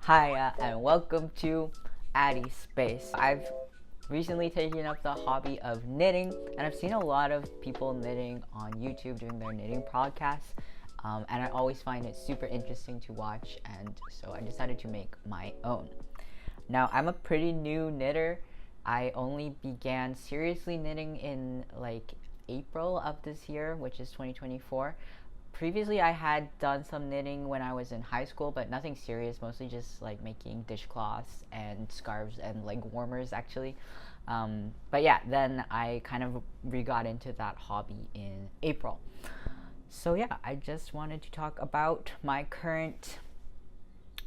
Hiya, and welcome to Addie Space. I've recently taken up the hobby of knitting, and I've seen a lot of people knitting on YouTube doing their knitting podcasts, and I always find it super interesting to watch, and so I decided to make my own. Now, I'm a pretty new knitter. I only began seriously knitting in like April of this year, which is 2024. Previously, I had done some knitting when I was in high school, but nothing serious, mostly just like making dishcloths and scarves and leg warmers actually. But yeah, then I kind of re-got into that hobby in April. So yeah, I just wanted to talk about my current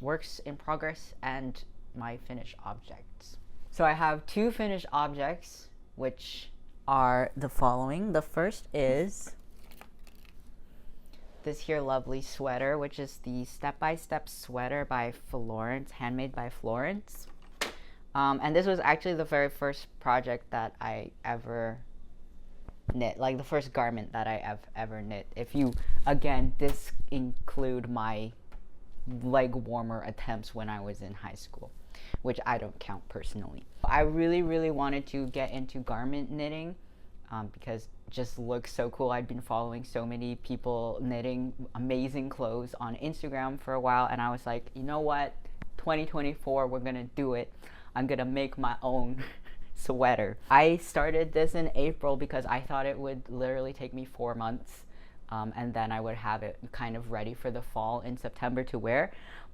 works in progress and my finished objects. So I have two finished objects, which are the following. The first is this here lovely sweater, which is the step-by-step sweater by Florence, handmade by Florence. And this was actually the very first project that I ever knit, like the first garment that I have ever knit. If you, again, this include my leg warmer attempts when I was in high school, which I don't count personally. I really wanted to get into garment knitting because it just looks so cool. I'd been following so many people knitting amazing clothes on Instagram for a while, and I was like, you know what, 2024, we're gonna do it. I'm gonna make my own sweater. I started this in April because I thought it would literally take me 4 months, and then I would have it kind of ready for the fall in September to wear.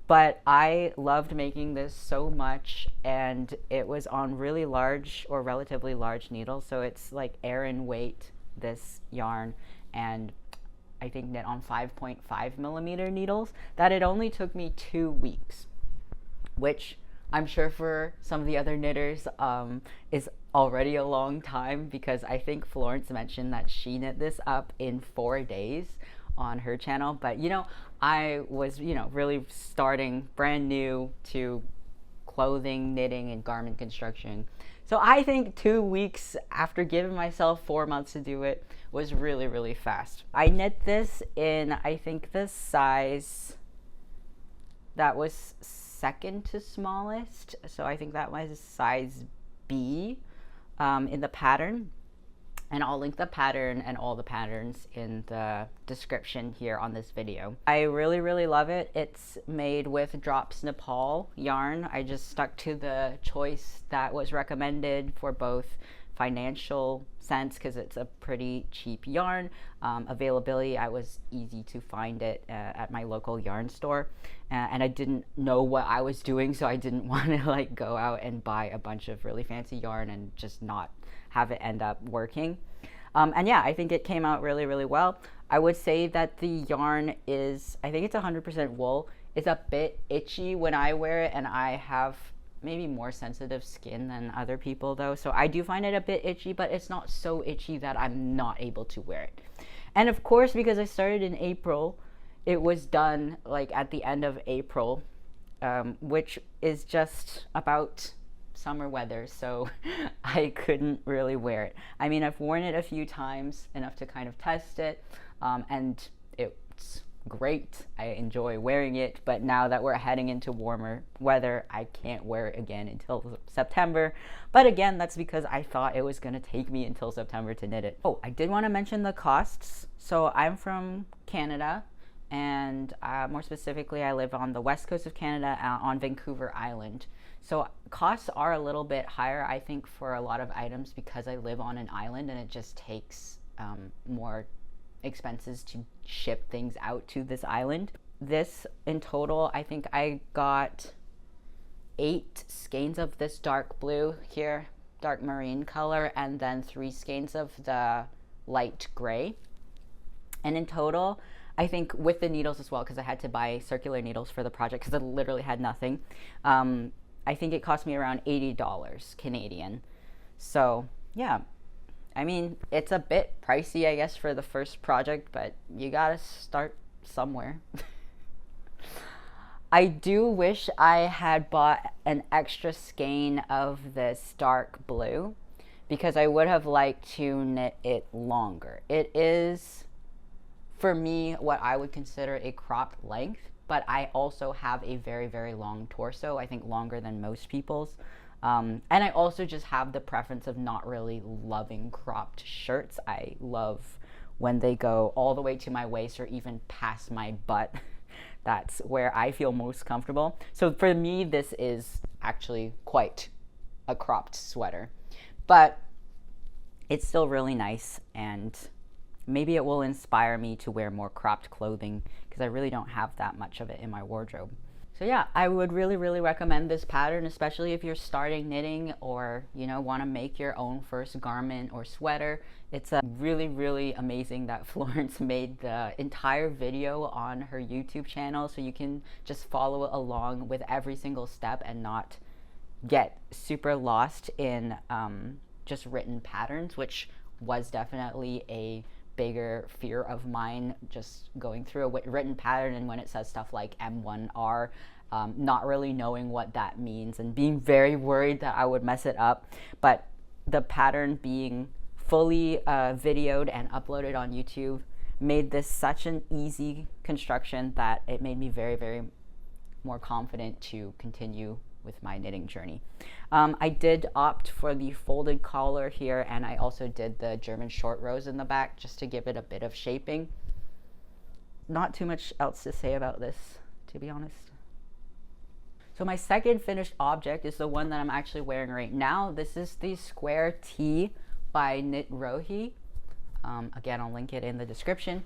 But I loved making this so much, and it was on really large or relatively large needles, so it's like Aran weight, this yarn, and I think knit on 5.5 millimeter needles, that it only took me 2 weeks, which I'm sure for some of the other knitters is already a long time, because I think Florence mentioned that she knit this up in 4 days on her channel. But you know, I was, you know, really starting brand new to clothing, knitting, and garment construction. So I think 2 weeks after giving myself 4 months to do it was really fast. I knit this in, I think, the size that was second to smallest. So I think that was size B in the pattern. And I'll link the pattern and all the patterns in the description here on this video. I really love it. It's made with Drops Nepal yarn. I just stuck to the choice that was recommended for both financial sense, because it's a pretty cheap yarn. Availability, I was easy to find it at my local yarn store, and I didn't know what I was doing, so I didn't want to like go out and buy a bunch of really fancy yarn and just not have it end up working. And yeah, I think it came out really well. I would say that the yarn is, I think it's 100% wool. It's a bit itchy when I wear it, and I have maybe more sensitive skin than other people though, so I do find it a bit itchy, but it's not so itchy that I'm not able to wear it. And of course, because I started in April, it was done like at the end of April, which is just about summer weather, so I couldn't really wear it. I mean, I've worn it a few times, enough to kind of test it, and it's great. I enjoy wearing it, but now that we're heading into warmer weather, I can't wear it again until September. But again, that's because I thought it was gonna take me until September to knit it. Oh, I did want to mention the costs. So I'm from Canada, and more specifically, I live on the west coast of Canada, on Vancouver Island. So costs are a little bit higher, I think, for a lot of items, because I live on an island and it just takes more expenses to ship things out to this island. This in total, I think I got 8 skeins of this dark blue here, dark marine color, and then 3 skeins of the light gray. And in total, I think with the needles as well, because I had to buy circular needles for the project because I literally had nothing, I think it cost me around $80 Canadian. So yeah, I mean, it's a bit pricey, I guess, for the first project, but you gotta start somewhere. I do wish I had bought an extra skein of this dark blue, because I would have liked to knit it longer. It is for me, what I would consider a cropped length, but I also have a very, very long torso, I think longer than most people's. And I also just have the preference of not really loving cropped shirts. I love when they go all the way to my waist or even past my butt. That's where I feel most comfortable. So for me, this is actually quite a cropped sweater, but it's still really nice, and maybe it will inspire me to wear more cropped clothing because I really don't have that much of it in my wardrobe. So yeah, I would really, really recommend this pattern, especially if you're starting knitting or, you know, want to make your own first garment or sweater. It's really, really amazing that Florence made the entire video on her YouTube channel, so you can just follow along with every single step and not get super lost in just written patterns, which was definitely a bigger fear of mine, just going through a written pattern, and when it says stuff like M1R, not really knowing what that means and being very worried that I would mess it up. But the pattern being fully videoed and uploaded on YouTube made this such an easy construction that it made me very, very more confident to continue with my knitting journey. I did opt for the folded collar here, and I also did the German short rows in the back just to give it a bit of shaping. Not too much else to say about this, to be honest. So my second finished object is the one that I'm actually wearing right now. This is the square tee by Knit Rohi. Again, I'll link it in the description.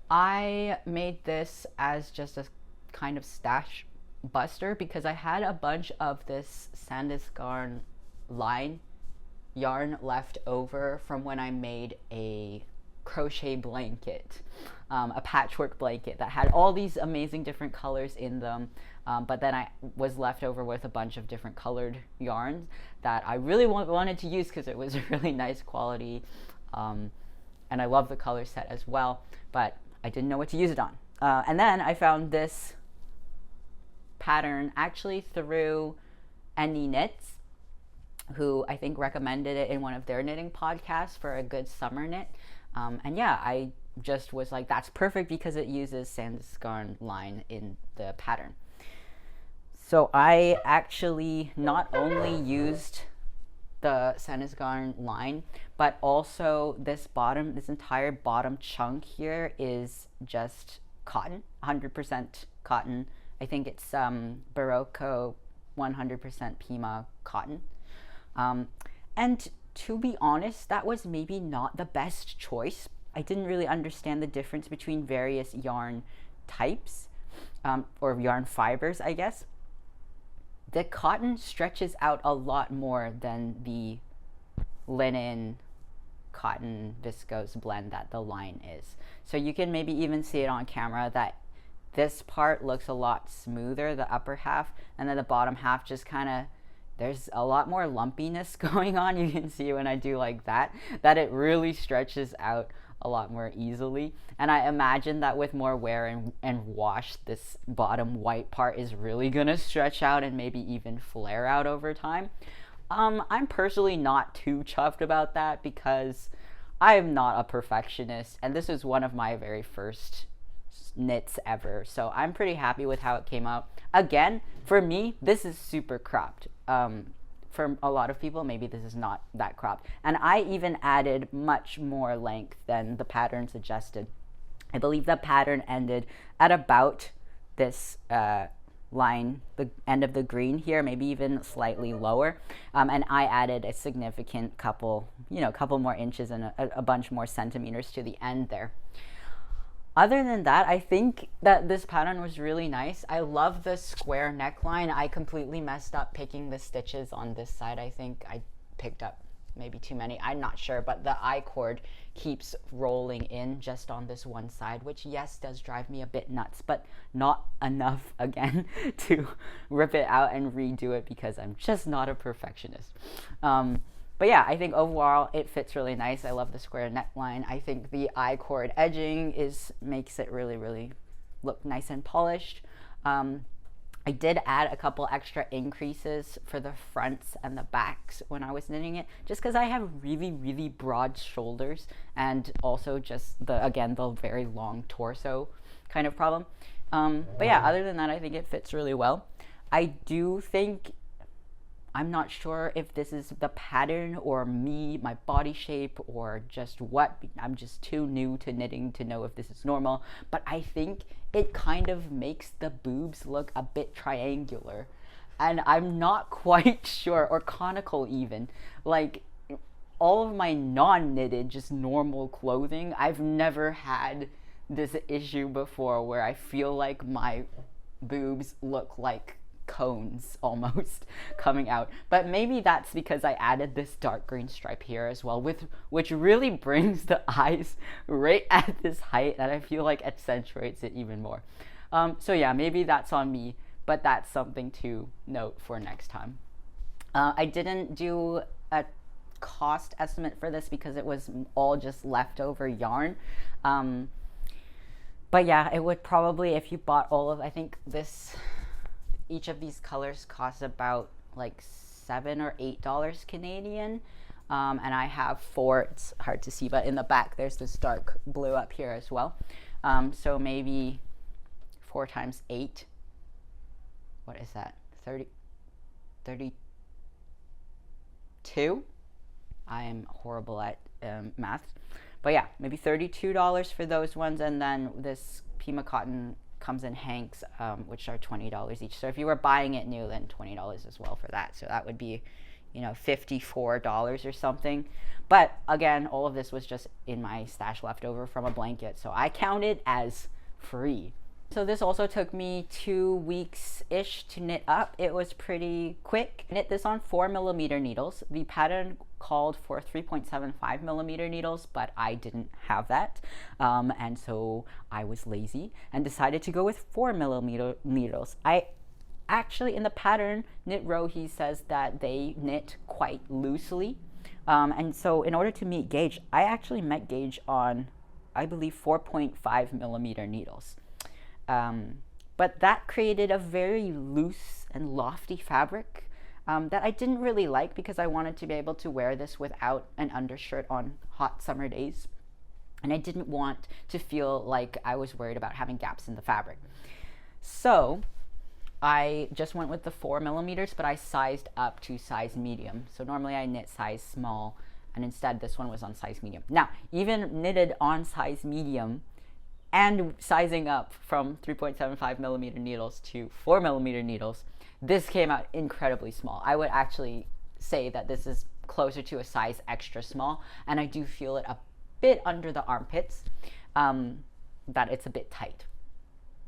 I made this as just a kind of stash buster because I had a bunch of this Sandisgarn line yarn left over from when I made a crochet blanket, a patchwork blanket that had all these amazing different colors in them, but then I was left over with a bunch of different colored yarns that I really wanted to use because it was a really nice quality, and I love the color set as well, but I didn't know what to use it on. And then I found this pattern actually through Addie Knits, who I think recommended it in one of their knitting podcasts for a good summer knit. And yeah, I just was like, that's perfect because it uses Sandisgarn line in the pattern. So I actually not only used the Sandisgarn line, but also this entire bottom chunk here is just cotton, 100% cotton. I think it's Barocco 100% Pima cotton. And to be honest, that was maybe not the best choice. I didn't really understand the difference between various yarn types, or yarn fibers, I guess. The cotton stretches out a lot more than the linen cotton viscose blend that the line is. So you can maybe even see it on camera that this part looks a lot smoother, the upper half, and then the bottom half just kind of, there's a lot more lumpiness going on. You can see when I do like that it really stretches out a lot more easily. And I imagine that with more wear and wash, this bottom white part is really gonna stretch out and maybe even flare out over time. I'm personally not too chuffed about that because I am not a perfectionist, and this is one of my very first knits ever, so I'm pretty happy with how it came out. Again, for me, this is super cropped. For a lot of people, maybe this is not that cropped, and I even added much more length than the pattern suggested. I believe the pattern ended at about this line, the end of the green here, maybe even slightly lower, and I added a significant couple more inches and a bunch more centimeters to the end there. Other than that, I think that this pattern was really nice. I love the square neckline. I completely messed up picking the stitches on this side. I think I picked up maybe too many. I'm not sure, but the I-cord keeps rolling in just on this one side, which yes, does drive me a bit nuts, but not enough, again, to rip it out and redo it because I'm just not a perfectionist. But yeah, I think overall it fits really nice. I love the square neckline. I think the I-cord edging makes it really, really look nice and polished. I did add a couple extra increases for the fronts and the backs when I was knitting it, just because I have really, really broad shoulders, and also just the very long torso kind of problem. But yeah, other than that, I think it fits really well. I do think, I'm not sure if this is the pattern or me, my body shape, or just what. I'm just too new to knitting to know if this is normal, but I think it kind of makes the boobs look a bit triangular. And I'm not quite sure, or conical even. Like, all of my non-knitted, just normal clothing, I've never had this issue before where I feel like my boobs look like cones almost coming out. But maybe that's because I added this dark green stripe here as well, which really brings the eyes right at this height, and I feel like accentuates it even more. So yeah, maybe that's on me, but that's something to note for next time. I didn't do a cost estimate for this because it was all just leftover yarn. But yeah, it would probably, if you bought all of, I think each of these colors costs about like $7 or $8 Canadian. And I have 4, it's hard to see, but in the back there's this dark blue up here as well. So maybe 4 times 8, what is that, 32? I'm horrible at math. But yeah, maybe $32 for those ones, and then this Pima cotton comes in hanks, which are $20 each. So if you were buying it new, then $20 as well for that. So that would be, $54 or something. But again, all of this was just in my stash leftover from a blanket, so I count it as free. So this also took me 2 weeks-ish to knit up. It was pretty quick. Knit this on 4mm needles. The pattern called for 3.75mm needles, but I didn't have that. And so I was lazy and decided to go with 4mm needles. I actually, in the pattern, Knit Row, he says that they knit quite loosely. And so in order to meet gauge, I actually met gauge on, I believe, 4.5mm needles. But that created a very loose and lofty fabric that I didn't really like, because I wanted to be able to wear this without an undershirt on hot summer days. And I didn't want to feel like I was worried about having gaps in the fabric. So I just went with the 4mm, but I sized up to size medium. So normally I knit size small, and instead this one was on size medium. Now, even knitted on size medium and sizing up from 3.75mm needles to 4mm needles, this came out incredibly small. I would actually say that this is closer to a size extra small, and I do feel it a bit under the armpits, that it's a bit tight.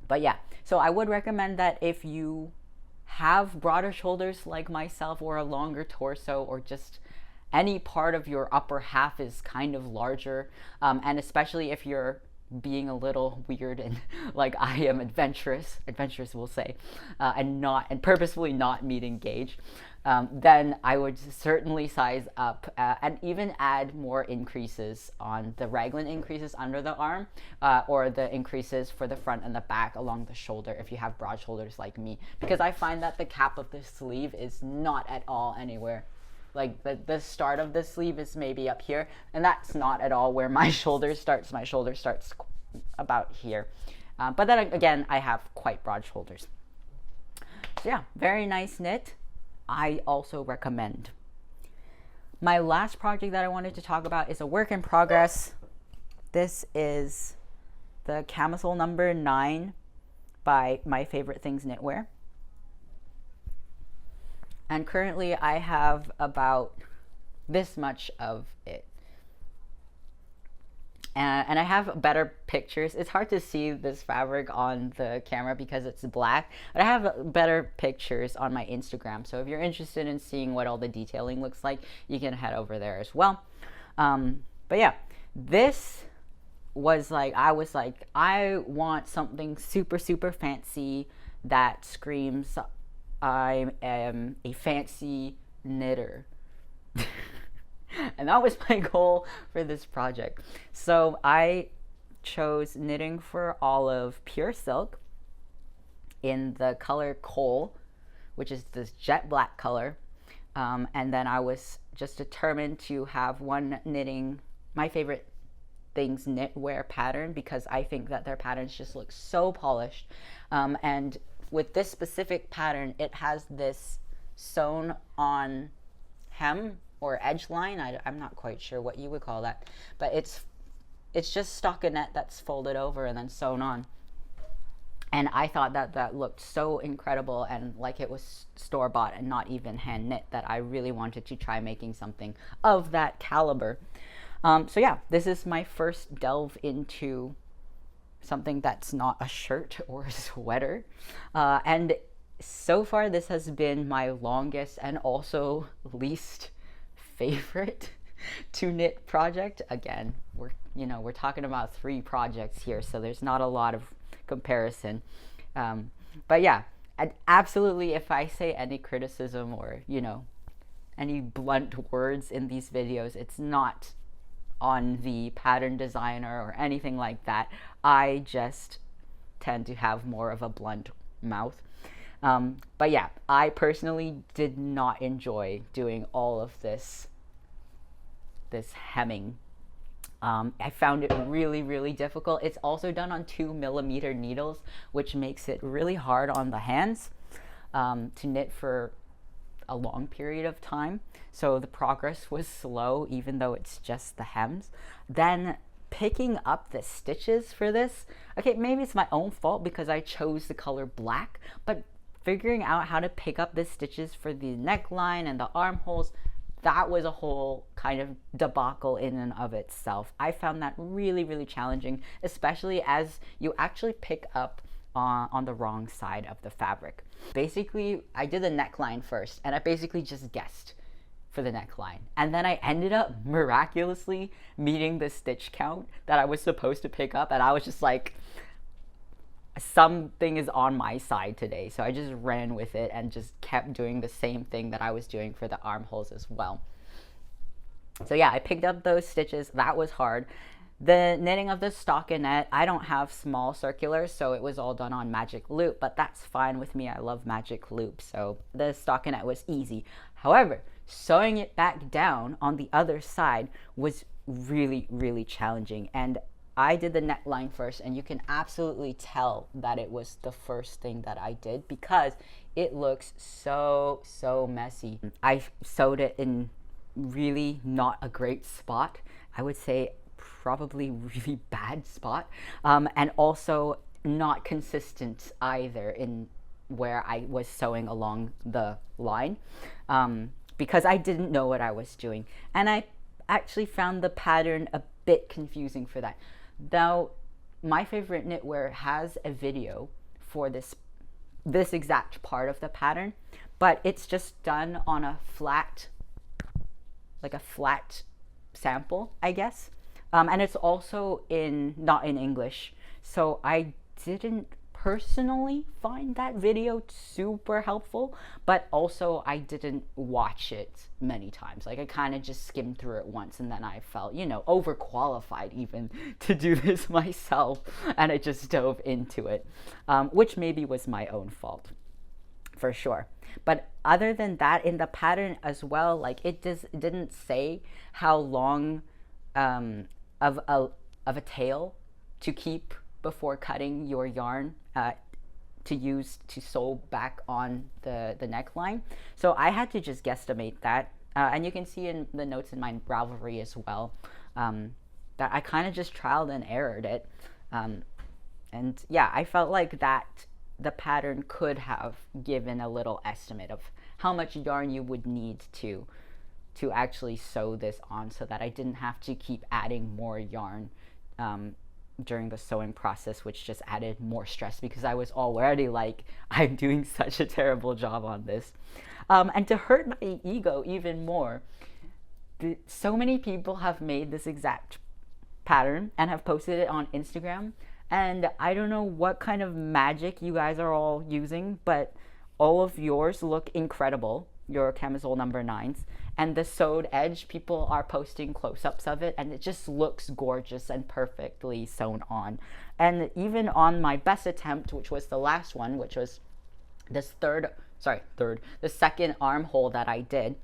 But yeah, so I would recommend that if you have broader shoulders like myself, or a longer torso, or just any part of your upper half is kind of larger, and especially if you're being a little weird and like I am adventurous we'll say, and purposefully not meeting gauge, then I would certainly size up, and even add more increases on the raglan increases under the arm, or the increases for the front and the back along the shoulder if you have broad shoulders like me, because I find that the cap of the sleeve is not at all anywhere. Like the start of the sleeve is maybe up here, and that's not at all where my shoulder starts. My shoulder starts about here. But then again, I have quite broad shoulders. So yeah, very nice knit. I also recommend. My last project that I wanted to talk about is a work in progress. This is the Camisole number 9 by My Favorite Things Knitwear. And currently I have about this much of it. And I have better pictures. It's hard to see this fabric on the camera because it's black, but I have better pictures on my Instagram. So if you're interested in seeing what all the detailing looks like, you can head over there as well. But yeah, this was like, I want something super, super fancy that screams, I am a fancy knitter. And that was my goal for this project. So I chose Knitting for Olive Pure Silk. in the color coal, which is this jet black color. And then I was just determined to have one knitting, my favorite things knitwear pattern, because I think that their patterns just look so polished. And with this specific pattern, it has this sewn on hem or edge line. I'm not quite sure what you would call that, but it's just stockinette that's folded over and then sewn on. And I thought that that looked so incredible and like it was store-bought and not even hand knit, that I really wanted to try making something of that caliber. So yeah, this is my first delve into something that's not a shirt or a sweater. And so far this has been my longest and also least favorite to knit project. Again, we're talking about 3 projects here, so there's not a lot of comparison. But yeah, absolutely, if I say any criticism or any blunt words in these videos, it's not on the pattern designer or anything like that. I just tend to have more of a blunt mouth. But yeah, I personally did not enjoy doing all of this hemming. I found it really, really difficult. It's also done on 2mm needles, which makes it really hard on the hands to knit for a long period of time. So the progress was slow, even though it's just the hems. Then picking up the stitches for this, okay, maybe it's my own fault because I chose the color black, but figuring out how to pick up the stitches for the neckline and the armholes, that was a whole kind of debacle in and of itself. I found that really, really challenging, especially as you actually pick up on the wrong side of the fabric. Basically, I did the neckline first, and I basically just guessed for the neckline. And then I ended up miraculously meeting the stitch count that I was supposed to pick up, and I was just like, something is on my side today. So I just ran with it and just kept doing the same thing that I was doing for the armholes as well. So yeah, I picked up those stitches. That was hard. The knitting of the stockinette, I don't have small circulars, so it was all done on magic loop, but that's fine with me. I love magic loop, so the stockinette was easy. However, sewing it back down on the other side was really, really challenging. And I did the neckline first, and you can absolutely tell that it was the first thing that I did because it looks so messy. I sewed it in really not a great spot. I would say probably really bad spot, and also not consistent either in where I was sewing along the line, because I didn't know what I was doing, and I actually found the pattern a bit confusing for that. Though my favorite knitwear has a video for this exact part of the pattern, but it's just done on a flat, like a flat sample, I guess. And it's also not in English, so I didn't personally find that video super helpful, but also I didn't watch it many times. Like I kind of just skimmed through it once, and then I felt, overqualified even to do this myself, and I just dove into it, which maybe was my own fault for sure. But other than that, in the pattern as well, like it didn't say how long of a tail to keep before cutting your yarn to use to sew back on the neckline. So I had to just guesstimate that. And you can see in the notes in my Ravelry as well, that I kind of just trialed and errored it. And yeah, I felt like that the pattern could have given a little estimate of how much yarn you would need to actually sew this on, so that I didn't have to keep adding more yarn during the sewing process, which just added more stress because I was already like, I'm doing such a terrible job on this. And to hurt my ego even more, so many people have made this exact pattern and have posted it on Instagram, and I don't know what kind of magic you guys are all using, but all of yours look incredible. your camisole number 9s. And the sewed edge, people are posting close-ups of it, and it just looks gorgeous and perfectly sewn on. And even on my best attempt, which was the last one, which was this the second armhole that I did,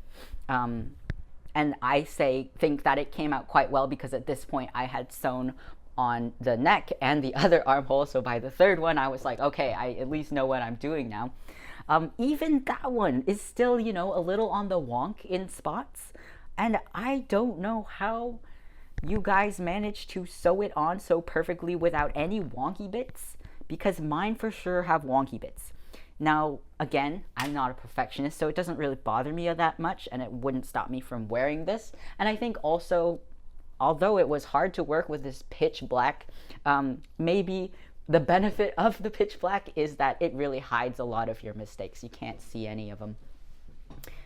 and I think that it came out quite well, because at this point I had sewn on the neck and the other armhole. So by the third one, I was like, okay, I at least know what I'm doing now. Even that one is still, a little on the wonk in spots. And I don't know how you guys managed to sew it on so perfectly without any wonky bits, because mine for sure have wonky bits. Now, again, I'm not a perfectionist, so it doesn't really bother me that much, and it wouldn't stop me from wearing this. And I think also, although it was hard to work with this pitch black, maybe the benefit of the pitch black is that it really hides a lot of your mistakes. You can't see any of them,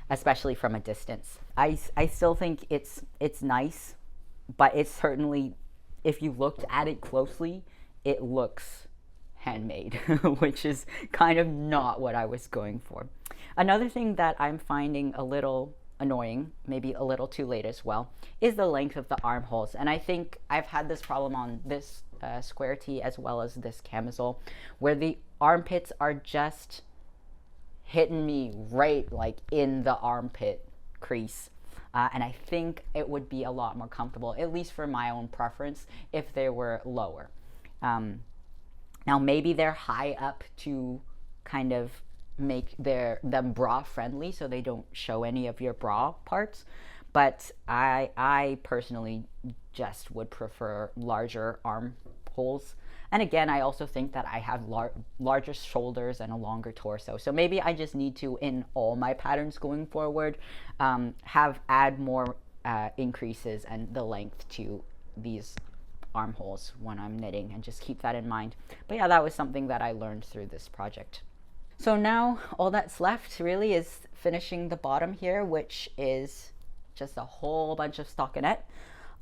especially from a distance. I still think it's nice, but it's certainly, if you looked at it closely, it looks handmade, which is kind of not what I was going for. Another thing that I'm finding a little annoying, maybe a little too late as well, is the length of the armholes. And I think I've had this problem on this square tee as well as this camisole, where the armpits are just hitting me right like in the armpit crease. And I think it would be a lot more comfortable, at least for my own preference, if they were lower. Now maybe they're high up to kind of make them bra friendly, so they don't show any of your bra parts, but I personally just would prefer larger armholes. And again, I also think that I have larger shoulders and a longer torso, so maybe I just need to, in all my patterns going forward, add more increases and the length to these armholes when I'm knitting, and just keep that in mind. But yeah, that was something that I learned through this project. So now all that's left really is finishing the bottom here, which is just a whole bunch of stockinette.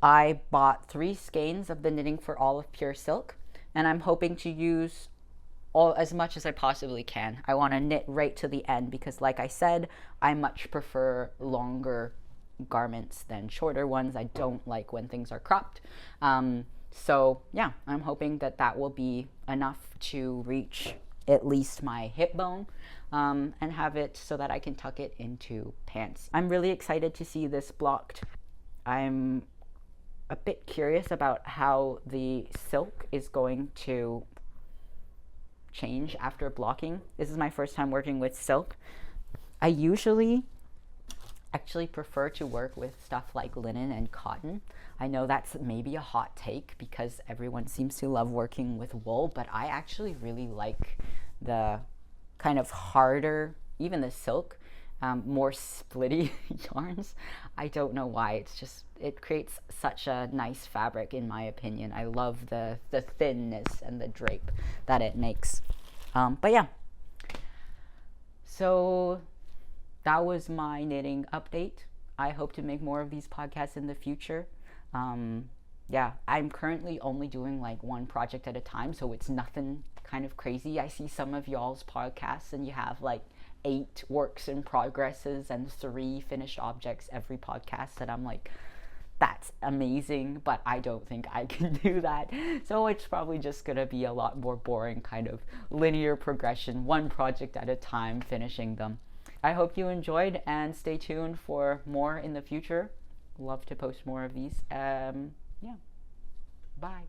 I bought 3 skeins of the Knitting for All of Pure Silk, and I'm hoping to use as much as I possibly can. I want to knit right to the end, because like I said, I much prefer longer garments than shorter ones. I don't like when things are cropped. So yeah, I'm hoping that will be enough to reach at least my hip bone, and have it so that I can tuck it into pants. I'm really excited to see this blocked. I'm a bit curious about how the silk is going to change after blocking. This is my first time working with silk. I usually actually prefer to work with stuff like linen and cotton. I know that's maybe a hot take, because everyone seems to love working with wool, but I actually really like the kind of harder, even the silk, more splitty yarns. I don't know why, it creates such a nice fabric in my opinion. I love the thinness and the drape that it makes. But yeah, so that was my knitting update. I hope to make more of these podcasts in the future. Yeah, I'm currently only doing like one project at a time, so it's nothing kind of crazy. I see some of y'all's podcasts and you have like 8 works in progresses and 3 finished objects every podcast, and I'm like, that's amazing, but I don't think I can do that. So it's probably just gonna be a lot more boring kind of linear progression, one project at a time, finishing them. I hope you enjoyed, and stay tuned for more in the future. Love to post more of these. Yeah, bye.